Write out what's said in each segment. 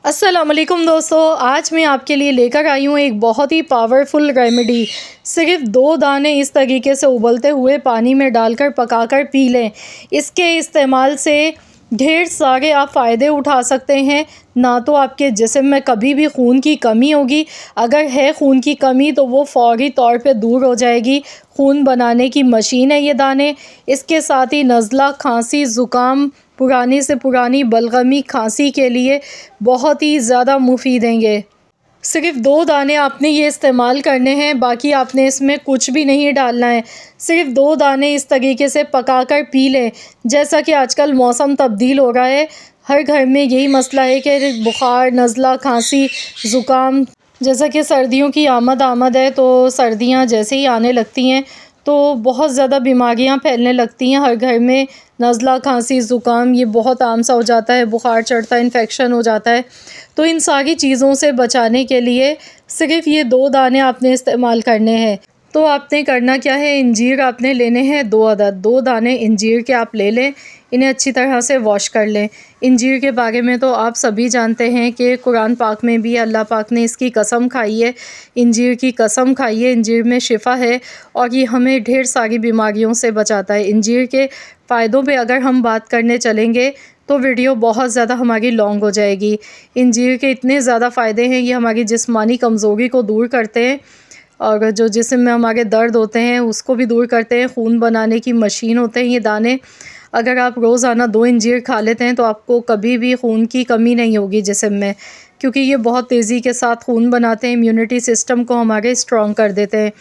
अस्सलाम वालेकुम दोस्तों, आज मैं आपके लिए लेकर आई हूँ एक बहुत ही पावरफुल रेमेडी। सिर्फ 2 दाने इस तरीके से उबलते हुए पानी में डालकर पकाकर पी लें। इसके इस्तेमाल से ढेर सारे आप फ़ायदे उठा सकते हैं। ना तो आपके जिस्म में कभी भी खून की कमी होगी, अगर है खून की कमी तो वो फ़ौरी तौर पे दूर हो जाएगी। खून बनाने की मशीन है ये दाने। इसके साथ ही नज़ला, खांसी, ज़ुकाम, पुरानी से पुरानी बलगमी, खांसी के लिए बहुत ही ज़्यादा मुफीद हैं ये। सिर्फ 2 दाने आपने ये इस्तेमाल करने हैं, बाकी आपने इसमें कुछ भी नहीं डालना है। सिर्फ 2 दाने इस तरीके से पकाकर पी लें। जैसा कि आजकल मौसम तब्दील हो रहा है, हर घर में यही मसला है कि बुखार, नज़ला, खांसी, ज़ुकाम, जैसा कि सर्दियों की आमद है, तो सर्दियां जैसे ही आने लगती हैं तो बहुत ज़्यादा बीमारियां फैलने लगती हैं हर घर में। नज़ला, खांसी, ज़ुकाम ये बहुत आम सा हो जाता है, बुखार चढ़ता है, इन्फेक्शन हो जाता है। तो इन सारी चीज़ों से बचाने के लिए सिर्फ़ ये 2 दाने आपने इस्तेमाल करने हैं। तो आपने करना क्या है, इंजीर आपने लेने हैं 2 अदद। 2 दाने इंजीर के आप ले लें, इन्हें अच्छी तरह से वॉश कर लें। इंजीर के बारे में तो आप सभी जानते हैं कि कुरान पाक में भी अल्लाह पाक ने इसकी कसम खाई है, इंजीर की कसम खाई है। इंजीर में शिफ़ा है और ये हमें ढेर सारी बीमारियों से बचाता है। इंजीर के फ़ायदों पे अगर हम बात करने चलेंगे तो वीडियो बहुत ज़्यादा हमारी लॉन्ग हो जाएगी। इंजीर के इतने ज़्यादा फ़ायदे हैं, ये हमारी जिस्मानी कमज़ोरी को दूर करते हैं और जो जिस्म में हमारे दर्द होते हैं उसको भी दूर करते हैं। खून बनाने की मशीन होते हैं ये दाने। अगर आप रोज़ाना 2 इंजीर खा लेते हैं तो आपको कभी भी खून की कमी नहीं होगी जिस्म में, क्योंकि ये बहुत तेज़ी के साथ खून बनाते हैं, इम्यूनिटी सिस्टम को हमारे स्ट्रॉन्ग कर देते हैं।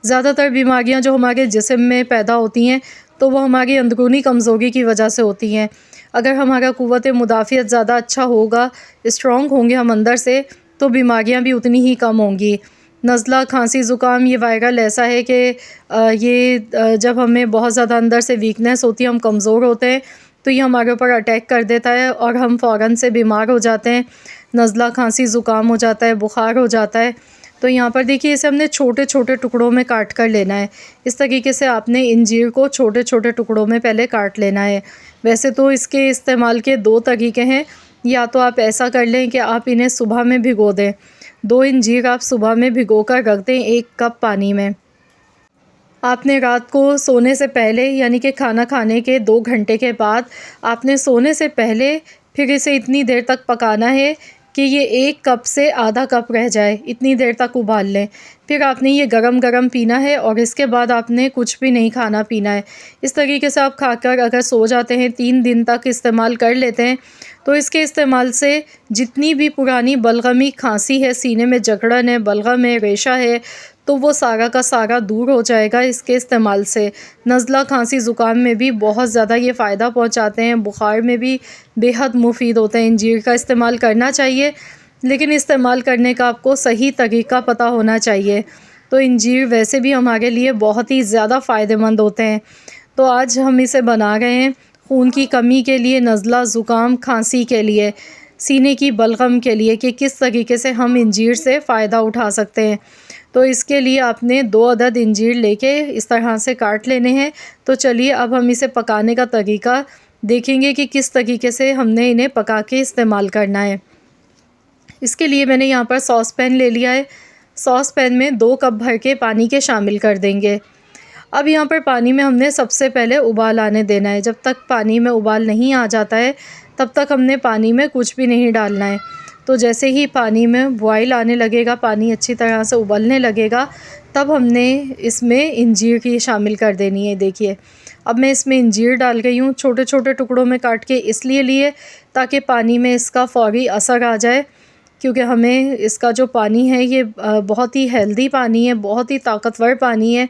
ज़्यादातर बीमारियां जो हमारे जिस्म में पैदा होती हैं तो वो हमारी अंदरूनी कमज़ोरी की वजह से होती हैं। अगर हमारा क़ुव्वत मुदाफ़ियत ज़्यादा अच्छा होगा, स्ट्रॉन्ग होंगे हम अंदर से, तो बीमारियां भी उतनी ही कम होंगी। नज़ला, खांसी, ज़ुकाम ये वायरल ऐसा है कि जब हमें बहुत ज़्यादा अंदर से वीकनेस होती है, हम कमज़ोर होते हैं, तो ये हमारे ऊपर अटैक कर देता है और हम फ़ौरन से बीमार हो जाते हैं। नज़ला, खांसी, ज़ुकाम हो जाता है, बुखार हो जाता है। तो यहाँ पर देखिए, इसे हमने छोटे-छोटे टुकड़ों में काट कर लेना है। इस तरीके से आपने इंजीर को छोटे-छोटे टुकड़ों में पहले काट लेना है। वैसे तो इसके इस्तेमाल के 2 तरीके हैं। या तो आप ऐसा कर लें कि आप इन्हें सुबह में भिगो दें। 2 इंजीर आप सुबह में भिगोकर रख दें 1 कप पानी में। आपने रात को सोने से पहले, यानी कि खाना खाने के 2 घंटे के बाद, आपने सोने से पहले फिर इसे इतनी देर तक पकाना है कि ये 1 कप से आधा कप रह जाए, इतनी देर तक उबाल लें। फिर आपने ये गरम-गरम पीना है और इसके बाद आपने कुछ भी नहीं खाना पीना है। इस तरीके से आप खाकर अगर सो जाते हैं, 3 दिन तक इस्तेमाल कर लेते हैं, तो इसके इस्तेमाल से जितनी भी पुरानी बलगमी, खांसी है, सीने में जकड़न है, बलगम है, रेशा है, तो वो सारा का सारा दूर हो जाएगा इसके इस्तेमाल से। नज़ला, खांसी, ज़ुकाम में भी बहुत ज़्यादा ये फ़ायदा पहुंचाते हैं, बुखार में भी बेहद मुफीद होते हैं। इंजीर का इस्तेमाल करना चाहिए, लेकिन इस्तेमाल करने का आपको सही तरीका पता होना चाहिए। तो इंजीर वैसे भी हमारे लिए बहुत ही ज़्यादा फ़ायदेमंद होते हैं। तो आज हम इसे बना रहे हैं खून की कमी के लिए, नज़ला, ज़ुकाम, खांसी के लिए, सीने की बलगम के लिए, कि किस तरीके से हम इंजीर से फ़ायदा उठा सकते हैं। तो इसके लिए आपने 2 अदद इंजीर लेके इस तरह से काट लेने हैं। तो चलिए अब हम इसे पकाने का तरीका देखेंगे कि किस तरीके से हमने इन्हें पका के इस्तेमाल करना है। इसके लिए मैंने यहाँ पर सॉस पैन ले लिया है। सॉस पैन में 2 कप भर के पानी के शामिल कर देंगे। अब यहाँ पर पानी में हमने सबसे पहले उबाल आने देना है। जब तक पानी में उबाल नहीं आ जाता है, तब तक हमने पानी में कुछ भी नहीं डालना है। तो जैसे ही पानी में बॉयल आने लगेगा, पानी अच्छी तरह से उबलने लगेगा, तब हमने इसमें इंजीर की शामिल कर देनी है। देखिए, अब मैं इसमें इंजीर डाल गई हूँ, छोटे-छोटे टुकड़ों में काट के, इसलिए लिए ताकि पानी में इसका फ़ौरी असर आ जाए, क्योंकि हमें इसका जो पानी है ये बहुत ही हेल्दी पानी है, बहुत ही ताकतवर पानी है।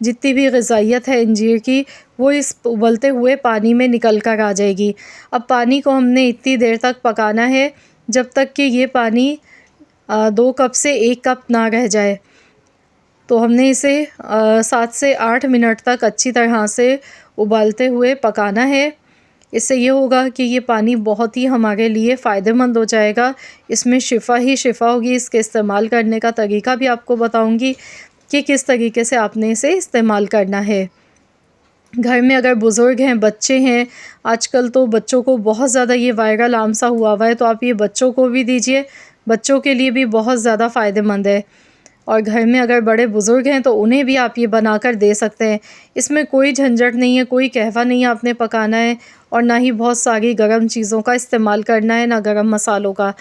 जितनी भी ग़िज़ाइयत है इंजीर की, वो इस उबलते हुए पानी में निकल कर आ जाएगी। अब पानी को हमने इतनी देर तक पकाना है जब तक कि ये पानी 2 कप से 1 कप ना रह जाए। तो हमने इसे 7 से 8 मिनट तक अच्छी तरह से उबालते हुए पकाना है। इससे ये होगा कि ये पानी बहुत ही हमारे लिए फ़ायदेमंद हो जाएगा। इसमें शिफ़ा ही शिफ़ा होगी। इसके इस्तेमाल करने का तरीका भी आपको बताऊंगी कि किस तरीके से आपने इसे इस्तेमाल करना है। घर में अगर बुज़ुर्ग हैं, बच्चे हैं, आजकल तो बच्चों को बहुत ज़्यादा ये वायरल आम सा हुआ है, तो आप ये बच्चों को भी दीजिए, बच्चों के लिए भी बहुत ज़्यादा फ़ायदेमंद है। और घर में अगर बड़े बुज़ुर्ग हैं तो उन्हें भी आप ये बनाकर दे सकते हैं। इसमें कोई झंझट नहीं है, कोई कहवा नहीं है आपने पकाना है, और ना ही बहुत सारी गरम चीज़ों का इस्तेमाल करना है, ना गरम मसालों का।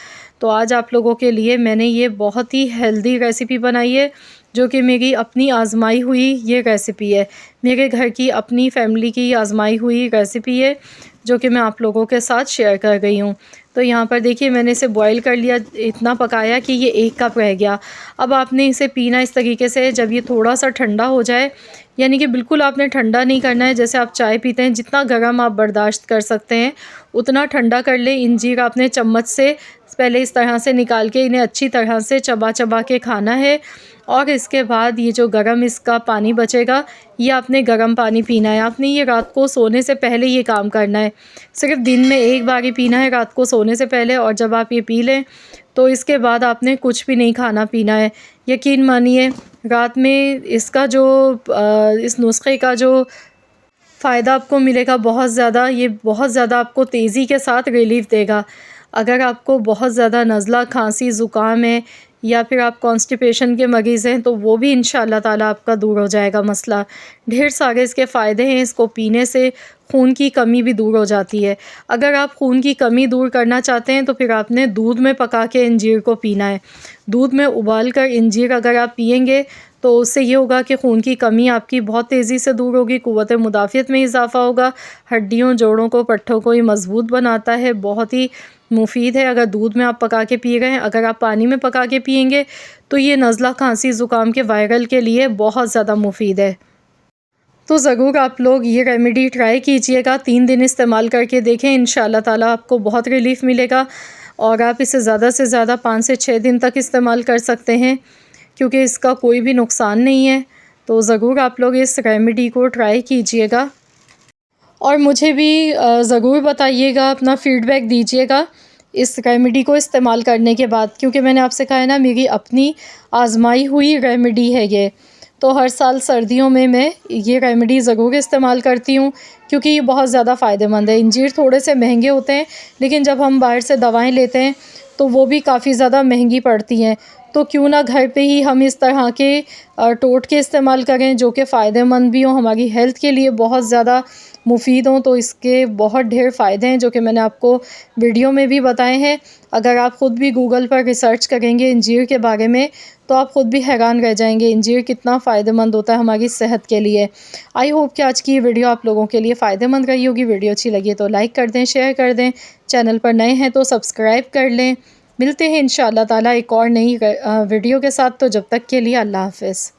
तो आज आप लोगों के लिए मैंने ये बहुत ही हेल्दी रेसिपी बनाई है, जो कि मेरी अपनी आज़माई हुई ये रेसिपी है। मेरे घर की अपनी फैमिली की आज़माई हुई रेसिपी है, जो कि मैं आप लोगों के साथ शेयर कर गई हूँ। तो यहाँ पर देखिए मैंने इसे बॉईल कर लिया, इतना पकाया कि ये 1 कप रह गया। अब आपने इसे पीना इस तरीके से, जब ये थोड़ा-सा ठंडा हो जाए, यानी कि बिल्कुल आपने ठंडा नहीं करना है जैसे आप चाय पीते हैं, जितना गर्म आप बर्दाश्त कर सकते हैं उतना ठंडा कर लें। इंजीर आपने चम्मच से पहले इस तरह से निकाल के इन्हें अच्छी तरह से चबा-चबा के खाना है, और इसके बाद ये जो गरम इसका पानी बचेगा, ये आपने गरम पानी पीना है। आपने ये रात को सोने से पहले ये काम करना है। सिर्फ़ दिन में 1 बार ही पीना है, रात को सोने से पहले, और जब आप ये पी लें तो इसके बाद आपने कुछ भी नहीं खाना-पीना है। यकीन मानिए रात में इसका जो इस नुस्खे का जो फ़ायदा आपको मिलेगा बहुत ज़्यादा, ये बहुत ज़्यादा आपको तेज़ी के साथ रिलीफ़ देगा। अगर आपको बहुत ज़्यादा नज़ला, खांसी, ज़ुकाम है, या फिर आप कॉन्स्टिपेशन के मरीज़ हैं, तो वो भी इंशाअल्लाह ताला आपका दूर हो जाएगा मसला। ढेर सारे इसके फ़ायदे हैं, इसको पीने से खून की कमी भी दूर हो जाती है। अगर आप खून की कमी दूर करना चाहते हैं तो फिर आपने दूध में पका के इंजीर को पीना है। दूध में उबाल कर इंजीर अगर आप पिएँगे तो उससे ये होगा कि खून की कमी आपकी बहुत तेज़ी से दूर होगी, क़ुव्वत मुदाफ़ियत में इज़ाफ़ा होगा, हड्डियों, जोड़ों को, पट्ठों को ये मज़बूत बनाता है, बहुत ही मुफ़ीद है अगर दूध में आप पका के पी रहे हैं। अगर आप पानी में पका के पिएँगे तो ये नज़ला, खांसी, ज़ुकाम के वायरल के लिए बहुत ज़्यादा मुफ़ीद है। तो ज़रूर आप लोग ये रेमेडी ट्राई कीजिएगा, 3 दिन इस्तेमाल करके देखें, इंशाअल्लाह ताला आपको बहुत रिलीफ़ मिलेगा, और आप इसे ज़्यादा से ज़्यादा 5 से 6 दिन तक इस्तेमाल कर सकते हैं, क्योंकि इसका कोई भी नुकसान नहीं है। तो ज़रूर आप लोग इस रेमेडी को ट्राई कीजिएगा, और मुझे भी ज़रूर बताइएगा, अपना फ़ीडबैक दीजिएगा इस रेमेडी को इस्तेमाल करने के बाद, क्योंकि मैंने आपसे कहा है ना, मेरी अपनी आज़माई हुई रेमेडी है ये। तो हर साल सर्दियों में मैं ये रेमेडी ज़रूर इस्तेमाल करती हूँ, क्योंकि ये बहुत ज़्यादा फ़ायदेमंद है। इंजीर थोड़े से महंगे होते हैं, लेकिन जब हम बाहर से दवाएं लेते हैं तो वो भी काफ़ी ज़्यादा महंगी पड़ती हैं। तो क्यों ना घर पे ही हम इस तरह के टोटके इस्तेमाल करें, जो कि फ़ायदेमंद भी हों, हमारी हेल्थ के लिए बहुत ज़्यादा मुफ़ीद हों। तो इसके बहुत ढेर फ़ायदे हैं, जो कि मैंने आपको वीडियो में भी बताए हैं। अगर आप ख़ुद भी गूगल पर रिसर्च करेंगे इंजीर के बारे में, तो आप ख़ुद भी हैरान रह जाएंगे इंजीर कितना फ़ायदेमंद होता है हमारी सेहत के लिए। आई होप कि आज की ये वीडियो आप लोगों के लिए फ़ायदेमंद रही होगी। वीडियो अच्छी लगी तो लाइक कर दें, शेयर कर दें, चैनल पर नए हैं तो सब्सक्राइब कर लें। मिलते हैं इंशाअल्लाह ताला एक और नई वीडियो के साथ। तो जब तक के लिए अल्लाह हाफ़िज़।